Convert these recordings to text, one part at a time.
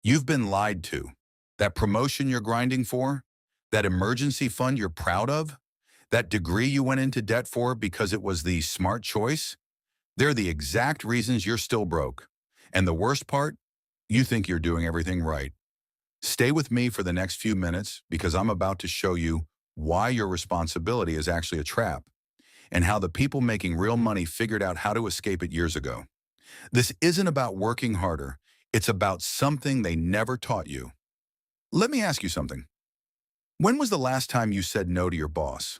You've been lied to. That promotion you're grinding for, that emergency fund you're proud of, that degree you went into debt for because it was the smart choice, they're the exact reasons you're still broke. And the worst part, you think you're doing everything right. Stay with me for the next few minutes because I'm about to show you why your responsibility is actually a trap and how the people making real money figured out how to escape it years ago. This isn't about working harder. It's about something they never taught you. Let me ask you something. When was the last time you said no to your boss?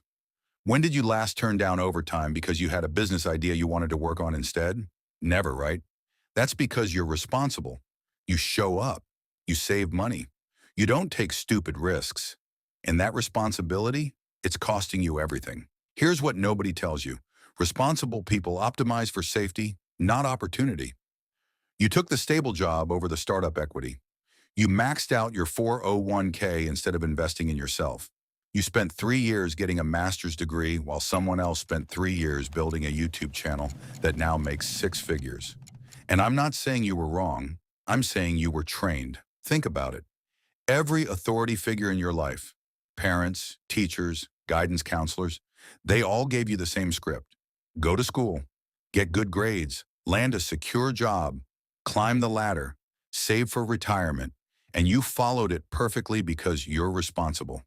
When did you last turn down overtime because you had a business idea you wanted to work on instead? Never, right? That's because you're responsible. You show up. You save money. You don't take stupid risks. And that responsibility, it's costing you everything. Here's what nobody tells you. Responsible people optimize for safety, not opportunity. You took the stable job over the startup equity. You maxed out your 401k instead of investing in yourself. You spent 3 years getting a master's degree while someone else spent 3 years building a YouTube channel that now makes 6 figures. And I'm not saying you were wrong. I'm saying you were trained. Think about it. Every authority figure in your life, parents, teachers, guidance counselors, they all gave you the same script. Go to school, get good grades, land a secure job, climb the ladder, save for retirement, and you followed it perfectly because you're responsible.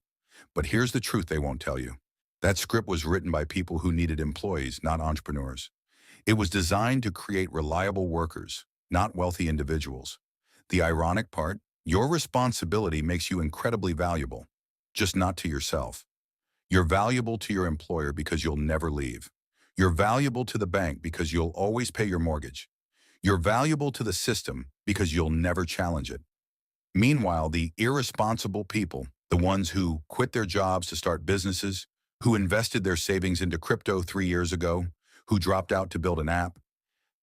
But here's the truth they won't tell you. That script was written by people who needed employees, not entrepreneurs. It was designed to create reliable workers, not wealthy individuals. The ironic part, your responsibility makes you incredibly valuable, just not to yourself. You're valuable to your employer because you'll never leave. You're valuable to the bank because you'll always pay your mortgage. You're valuable to the system because you'll never challenge it. Meanwhile, the irresponsible people, the ones who quit their jobs to start businesses, who invested their savings into crypto 3 years ago, who dropped out to build an app,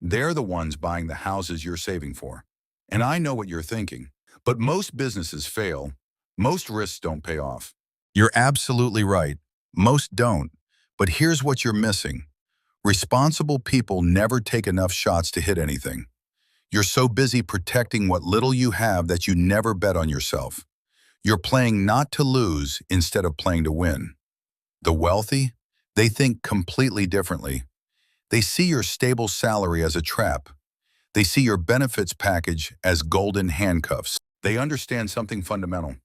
they're the ones buying the houses you're saving for. And I know what you're thinking, but most businesses fail. Most risks don't pay off. You're absolutely right. Most don't. But here's what you're missing. Responsible people never take enough shots to hit anything. You're so busy protecting what little you have that you never bet on yourself. You're playing not to lose instead of playing to win. The wealthy, they think completely differently. They see your stable salary as a trap. They see your benefits package as golden handcuffs. They understand something fundamental.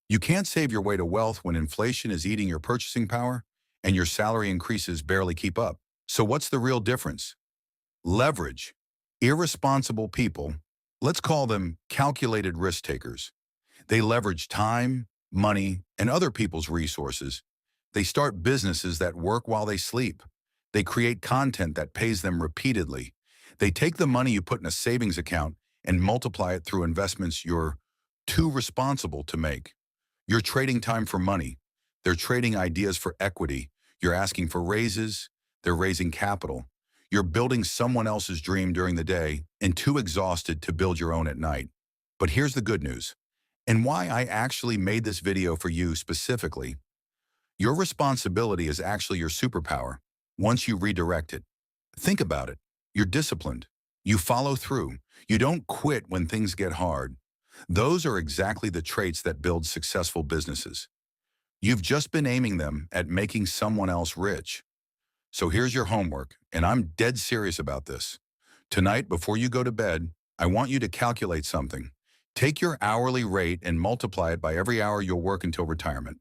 You can't save your way to wealth when inflation is eating your purchasing power and your salary increases barely keep up. So what's the real difference? Leverage. Irresponsible people, let's call them calculated risk takers. They leverage time, money, and other people's resources. They start businesses that work while they sleep. They create content that pays them repeatedly. They take the money you put in a savings account and multiply it through investments you're too responsible to make. You're trading time for money. They're trading ideas for equity. You're asking for raises. They're raising capital. You're building someone else's dream during the day and too exhausted to build your own at night. But here's the good news, and why I actually made this video for you specifically. Your responsibility is actually your superpower once you redirect it. Think about it. You're disciplined. You follow through. You don't quit when things get hard. Those are exactly the traits that build successful businesses. You've just been aiming them at making someone else rich. So here's your homework, and I'm dead serious about this. Tonight, before you go to bed, I want you to calculate something. Take your hourly rate and multiply it by every hour you'll work until retirement.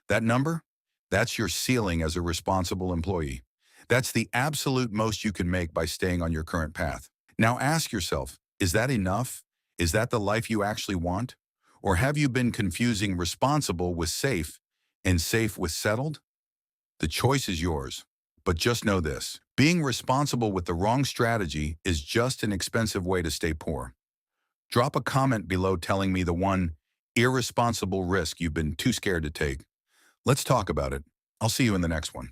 That number? That's your ceiling as a responsible employee. That's the absolute most you can make by staying on your current path. Now ask yourself, is that enough? Is that the life you actually want? Or have you been confusing responsible with safe and safe with settled? The choice is yours. But just know this, being responsible with the wrong strategy is just an expensive way to stay poor. Drop a comment below telling me the one irresponsible risk you've been too scared to take. Let's talk about it. I'll see you in the next one.